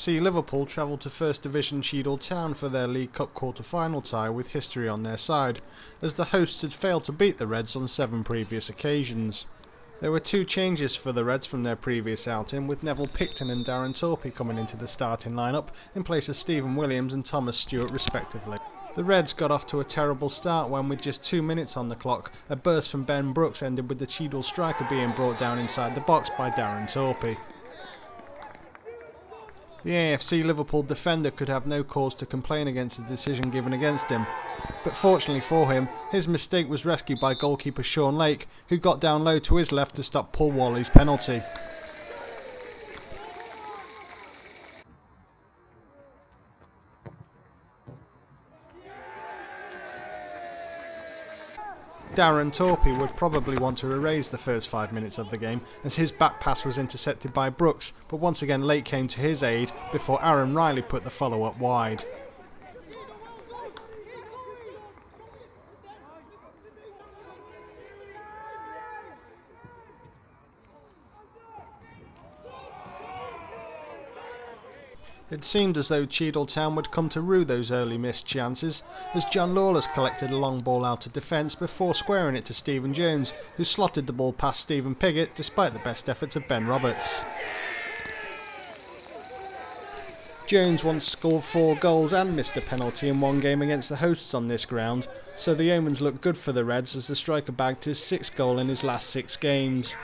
AFC Liverpool travelled to First Division Cheadle Town for their League Cup quarter-final tie with history on their side, as the hosts had failed to beat the Reds on 7 previous occasions. There were 2 changes for the Reds from their previous outing, with Neville Pickering and Darren Torpey coming into the starting lineup in place of Stephen Williams and Thomas Stewart respectively. The Reds got off to a terrible start when, with just 2 minutes on the clock, a burst from Ben Brooks ended with the Cheadle striker being brought down inside the box by Darren Torpey. The AFC Liverpool defender could have no cause to complain against the decision given against him, but fortunately for him, his mistake was rescued by goalkeeper Sean Lake, who got down low to his left to stop Paul Whalley's penalty. Darren Torpey would probably want to erase the first 5 minutes of the game, as his back pass was intercepted by Brooks, but once again Lake came to his aid before Aaron Riley put the follow-up wide. It seemed as though Cheadle Town would come to rue those early missed chances, as John Lawless collected a long ball out of defence before squaring it to Stephen Jones, who slotted the ball past Stephen Piggott despite the best efforts of Ben Roberts. Jones once scored 4 goals and missed a penalty in one game against the hosts on this ground, so the omens look good for the Reds as the striker bagged his 6th goal in his last 6 games.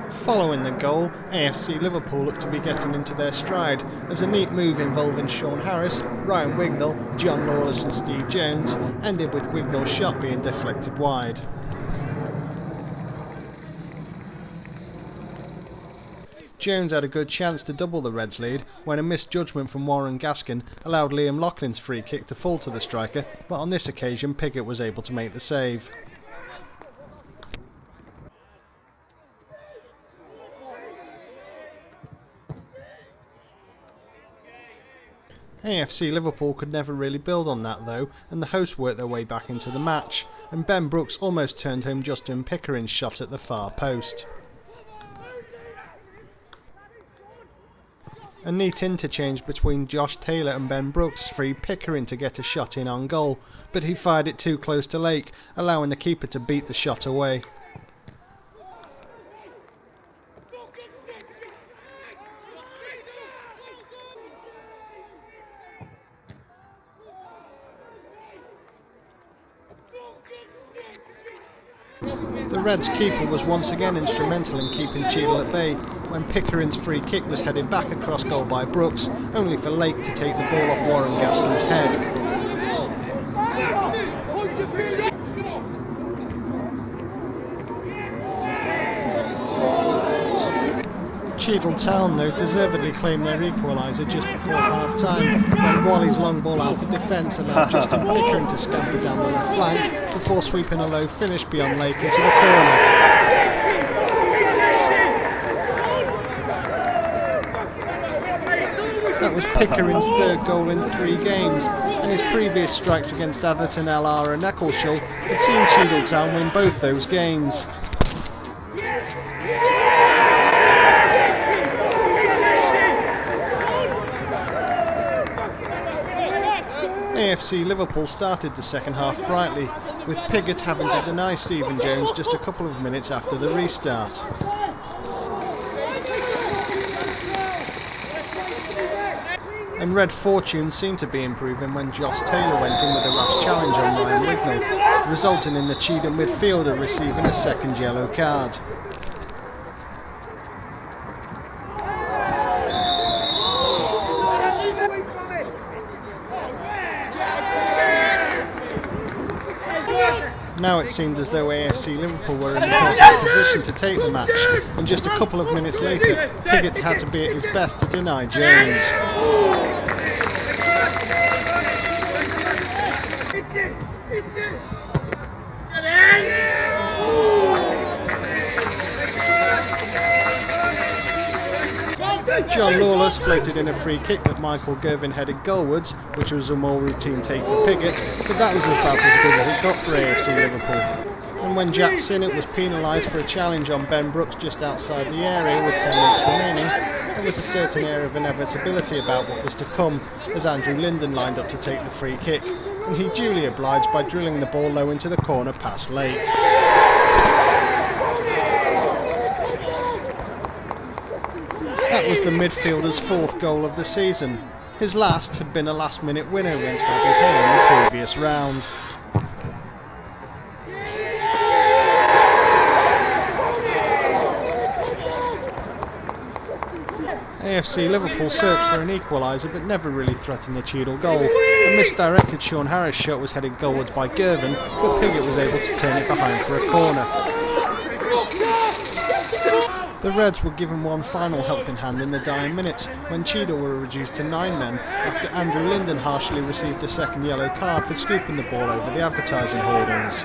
Following the goal, AFC Liverpool looked to be getting into their stride, as a neat move involving Sean Harris, Ryan Wignall, John Lawless and Steve Jones ended with Wignall's shot being deflected wide. Jones had a good chance to double the Reds' lead when a misjudgment from Warren Gaskin allowed Liam Loughlin's free kick to fall to the striker, but on this occasion Pickett was able to make the save. AFC Liverpool could never really build on that though, and the hosts worked their way back into the match, and Ben Brooks almost turned home Justin Pickering's shot at the far post. A neat interchange between Josh Taylor and Ben Brooks freed Pickering to get a shot in on goal, but he fired it too close to Lake, allowing the keeper to beat the shot away. The Reds' keeper was once again instrumental in keeping Cheadle at bay when Pickering's free kick was headed back across goal by Brooks, only for Lake to take the ball off Warren Gaskin's head. Cheadle Town, though, deservedly claimed their equaliser just before half-time, when Whalley's long ball out of defence allowed Justin Pickering to scamper down the left flank before sweeping a low finish beyond Lake into the corner. That was Pickering's 3rd goal in 3 games, and his previous strikes against Atherton, LR and Eccleshall had seen Cheadle Town win both those games. AFC Liverpool started the second half brightly, with Piggott having to deny Stephen Jones just a couple of minutes after the restart. And Red fortune seemed to be improving when Josh Taylor went in with a rash challenge on Ryan Wignall, resulting in the Cheadle midfielder receiving a 2nd yellow card. Now it seemed as though AFC Liverpool were in a perfect position to take the match, and just a couple of minutes later, Piggott had to be at his best to deny Jones. John Lawless floated in a free kick that Michael Girvin headed goalwards, which was a more routine take for Piggott, but that was about as good as it got for AFC Liverpool. And when Jack Sinnott was penalised for a challenge on Ben Brooks just outside the area with 10 minutes remaining, there was a certain air of inevitability about what was to come as Andrew Lindon lined up to take the free kick, and he duly obliged by drilling the ball low into the corner past Lake. That was the midfielder's 4th goal of the season. His last had been a last-minute winner against Abbey Hay in the previous round. AFC Liverpool searched for an equaliser but never really threatened the Cheadle goal. A misdirected Sean Harris shot was headed goalwards by Girvin, but Piggott was able to turn it behind for a corner. The Reds were given one final helping hand in the dying minutes when Cheadle were reduced to 9 men after Andrew Lindon harshly received a second yellow card for scooping the ball over the advertising hoardings.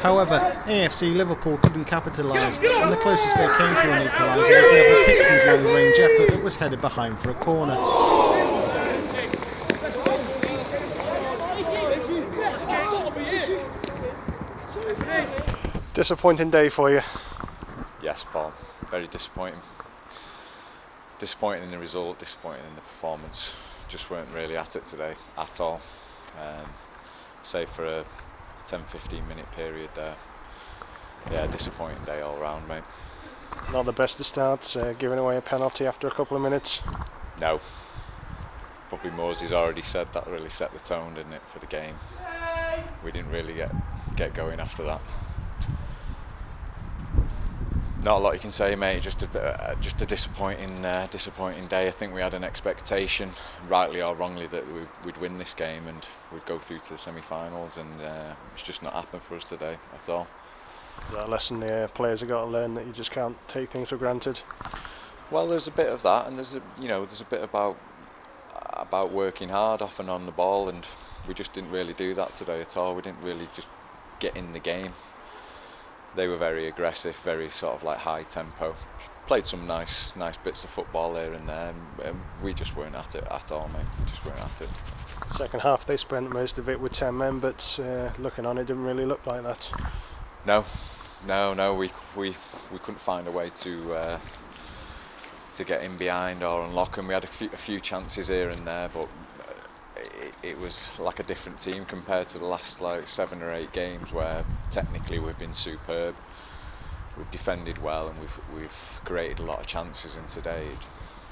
However, AFC Liverpool couldn't capitalise, and the closest they came to an equaliser was Neville Picton's long-range effort that was headed behind for a corner. Disappointing day for you. Yes, Paul. Very disappointing. Disappointing in the result, disappointing in the performance. Just weren't really at it today at all. Save for a 10-15 minute period there. Yeah, disappointing day all round, mate. Not the best of starts, giving away a penalty after a couple of minutes. No. Probably Morsey's already said that really set the tone, didn't it, for the game. We didn't really get going after that. Not a lot you can say, mate. Just a disappointing day. I think we had an expectation, rightly or wrongly, that we'd win this game and we'd go through to the semi-finals, and it's just not happened for us today at all. Is that a lesson the players have got to learn, that you just can't take things for granted? Well, there's a bit of that, and there's a bit about working hard off and on the ball, and we just didn't really do that today at all. We didn't really just get in the game. They were very aggressive, very sort of like high tempo. Played some nice bits of football here and there, and we just weren't at it at all, mate. We just weren't at it. Second half they spent most of it with 10 men, but looking on, it didn't really look like that. No, we couldn't find a way to get in behind or unlock them. We had a few chances here and there, but it was like a different team compared to the last 7 or 8 games where technically we've been superb. We've defended well and we've created a lot of chances, and today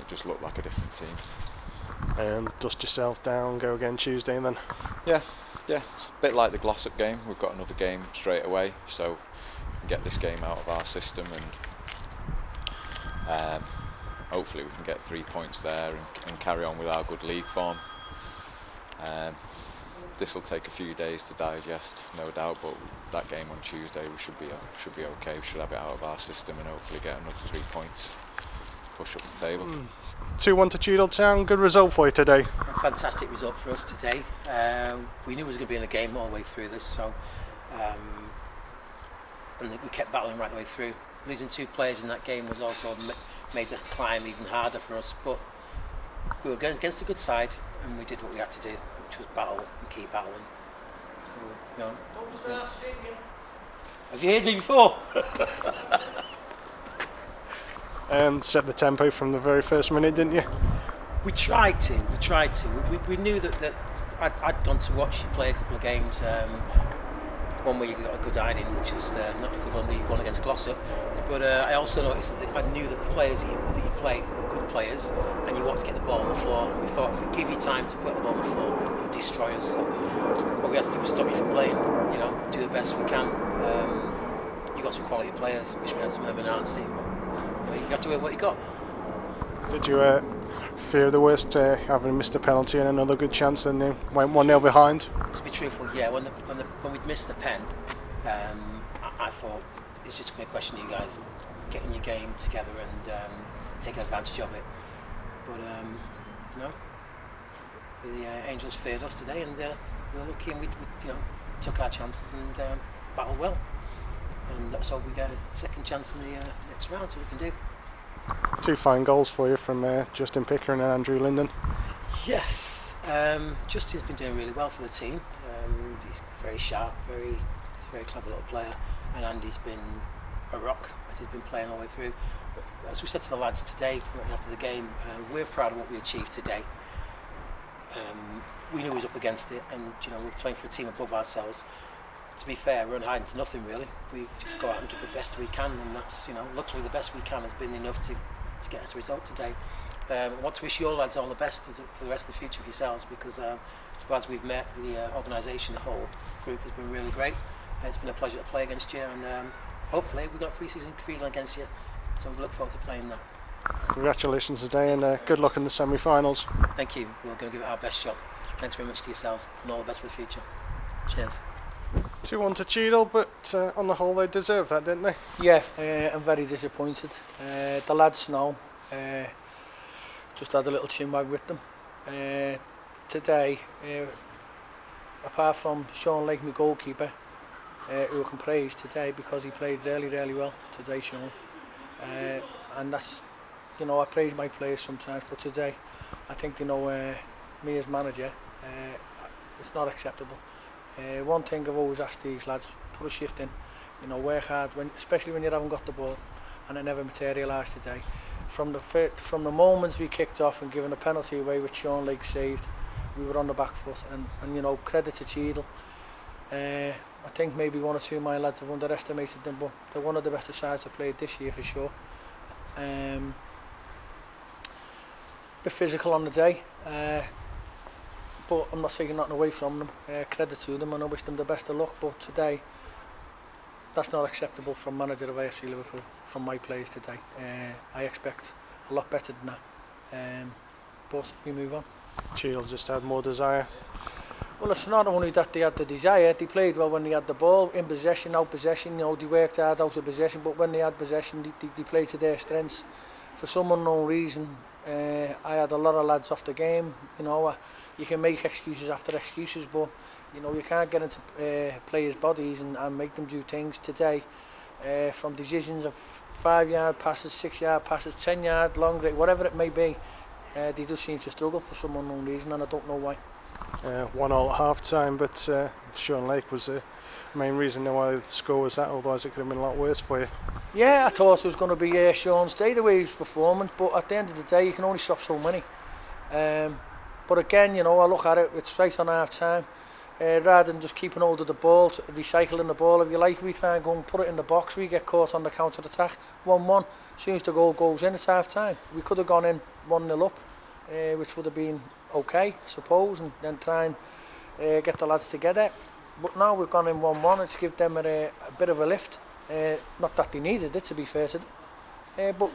it just looked like a different team. Dust yourself down, go again Tuesday then? Yeah, a bit like the Glossop game. We've got another game straight away, so we can get this game out of our system, and hopefully we can get 3 points there and carry on with our good league form. This will take a few days to digest, no doubt, but that game on Tuesday we should be okay. We should have it out of our system and hopefully get another 3 points, push up the table. 2-1 to Cheadle Town, good result for you today. A fantastic result for us today. We knew we was going to be in a game all the way through this, so and we kept battling right the way through. Losing 2 players in that game was also made the climb even harder for us, but we were going against a good side and we did what we had to do, which was battle and keep battling. So, don't start singing. Have you heard me before? Set the tempo from the very first minute, didn't you? We tried to. We knew that I'd gone to watch you play a couple of games. One where you got a good eye in, which was not a good one, the one against Glossop. But I also noticed that I knew that the players that you played were good players, and you wanted to get the ball on the floor. And we thought if we give you time to put the ball on the floor, you'll destroy us. So what we had to do was stop you from playing. Do the best we can. You got some quality players. Wish we had some Urban Arts team, but you have to work what you got. Did you fear the worst, having missed a penalty and another good chance, and then went 1-0 behind? To be truthful, yeah. When we'd missed the pen, I thought it's just going to be a question of you guys getting your game together and taking advantage of it. But no, the Angels feared us today, and we were lucky, and we took our chances and battled well. And let's hope we get a second chance in the next round, so we can do. Two fine goals for you from Justin Pickering and Andrew Lindon. Yes, Justin's been doing really well for the team. He's very sharp, very clever little player, and Andy's been a rock as he's been playing all the way through. But as we said to the lads today after the game, we're proud of what we achieved today. We knew we was up against it, and we're playing for a team above ourselves. To be fair, we're hiding to nothing really. We just go out and give the best we can, and that's luckily the best we can has been enough to get us a result today. I want to wish you all lads all the best for the rest of the future of yourselves, because as we've met, the organisation, the whole group has been really great. It's been a pleasure to play against you, and hopefully we've got a pre-season feeling against you, so we look forward to playing that. Congratulations today, and good luck in the semi-finals. Thank you. We're going to give it our best shot. Thanks very much to yourselves, and all the best for the future. Cheers. 2-1 to Cheadle, but on the whole they deserved that, didn't they? Yeah, I'm very disappointed. The lads know. Just had a little chinwag with them. Today, apart from Sean Lake, my goalkeeper, who I can praise today because he played really well today, Sean. And that's, I praise my players sometimes, but today I think me as manager, it's not acceptable. One thing I've always asked these lads, put a shift in, work hard, especially when you haven't got the ball, and it never materialised today. From the moments we kicked off and given a penalty away which Sean Lake saved, we were on the back foot, and credit to Cheadle. I think maybe one or two of my lads have underestimated them, but they're one of the better sides I've played this year for sure. Bit physical on the day, but I'm not taking nothing away from them. Credit to them, and I wish them the best of luck, but today that's not acceptable from manager of AFC Liverpool, from my players today. I expect a lot better than that, but we move on. Cheadle just had more desire. Well, it's not only that they had the desire, they played well when they had the ball, in possession, out possession, they worked hard out of possession, but when they had possession, they played to their strengths. For some unknown reason, I had a lot of lads off the game. You can make excuses after excuses, but you can't get into players' bodies and make them do things today. From decisions of 5-yard passes, 6-yard passes, 10-yard, long range, whatever it may be, they just seem to struggle for some unknown reason, and I don't know why. 1-1 at half-time, but Sean Lake was the main reason why the score was that, otherwise it could have been a lot worse for you. Yeah, I thought it was going to be Sean's day, the way his performance, but at the end of the day you can only stop so many. But again, I look at it, it's right on half-time. Rather than just keeping hold of the ball, recycling the ball, if you like, we try and go and put it in the box, we get caught on the counter-attack, 1-1, as soon as the goal goes in, it's half-time. We could have gone in 1-0 up, which would have been okay, I suppose, and then try and get the lads together. But now we've gone in 1-1, it's give them a bit of a lift. Not that they needed it, to be fair to them. But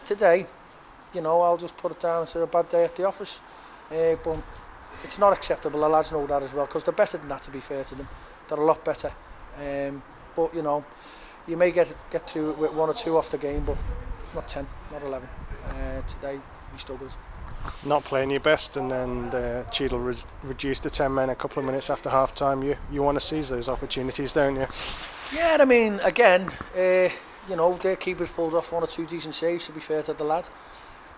today, I'll just put it down as a bad day at the office. But it's not acceptable, the lads know that as well, because they're better than that, to be fair to them. They're a lot better. But you may get through it with 1 or 2 off the game, but not 10, not 11. Today we struggled. Not playing your best, and then Cheadle reduced to 10 men a couple of minutes after half time. You want to seize those opportunities, don't you? Yeah, I mean, again, their keepers pulled off 1 or 2 decent saves, to be fair to the lad.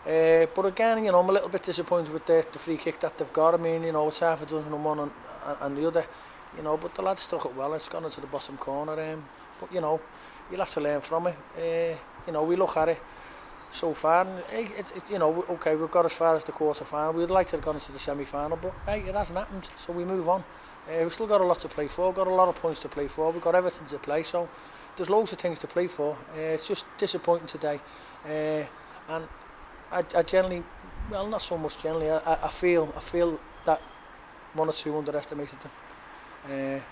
But again, I'm a little bit disappointed with the free kick that they've got. I mean, it's half a dozen on one and the other, but the lads struck it well. It's gone into the bottom corner. But you'll have to learn from it. We look at it so far, and okay, we've got as far as the quarter final. We'd like to have gone into the semi-final, but hey, it hasn't happened, so we move on. We've still got a lot to play for. We've got a lot of points to play for. We've got Everton to play, so there's loads of things to play for. It's just disappointing today, and I generally, well, not so much generally. I feel that 1 or 2 underestimated them.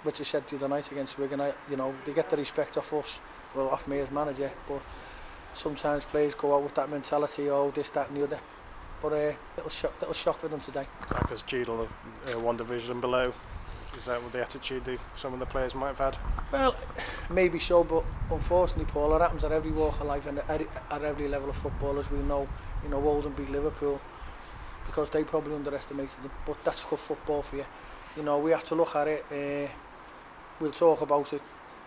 Which I said the other night against Wigan. They get the respect off us, well, off me as manager, but sometimes players go out with that mentality, this, that, and the other. But little shock for them today. Because Cheadle, 1 division below. Is that what the attitude some of the players might have had? Well, maybe so, but unfortunately, Paul, it happens at every walk of life and at every level of football, as we know. Oldham beat Liverpool because they probably underestimated them. But that's good football for you. We have to look at it. We'll talk about it,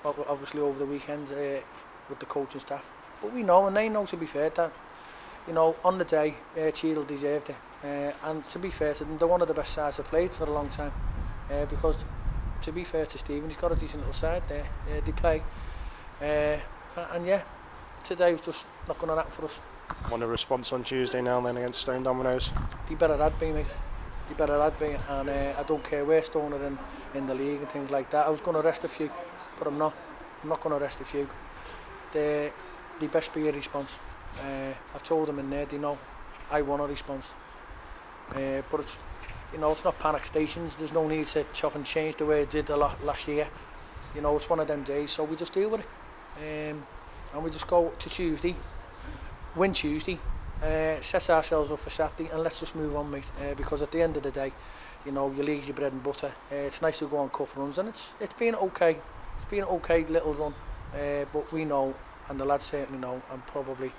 obviously, over the weekend with the coaching staff. But we know, and they know, to be fair, that, you know, on the day, Cheadle deserved it. And to be fair to them, they're one of the best sides I've played for a long time. Because, to be fair to Stephen, he's got a decent little side there. They play. And yeah, today was just not going to happen for us. Want a response on Tuesday now then against Stone Dominoes? They better had be, mate. They better had be, and I don't care where Stone are in the league and things like that. I was going to rest a few, but I'm not. I'm not going to rest a few. They best be a response. I've told them in there, they know I want a response. But it's, you know, it's not panic stations. There's no need to chop and change the way I did a lot last year. You know, it's one of them days, so we just deal with it. And we just go to Tuesday, win Tuesday, set ourselves up for Saturday, and let's just move on, mate. Because at the end of the day, you know, your league's your bread and butter. It's nice to go on cup runs, and it's been okay. It's been an okay little run, but we know, and the lads certainly know, and probably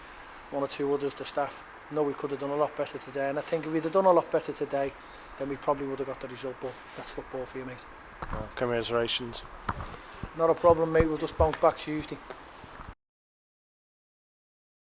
one or two others, the staff, know we could have done a lot better today. And I think if we'd have done a lot better today, then we probably would have got the result. But that's football for you, mate. Commiserations. Not a problem, mate. We'll just bounce back Tuesday.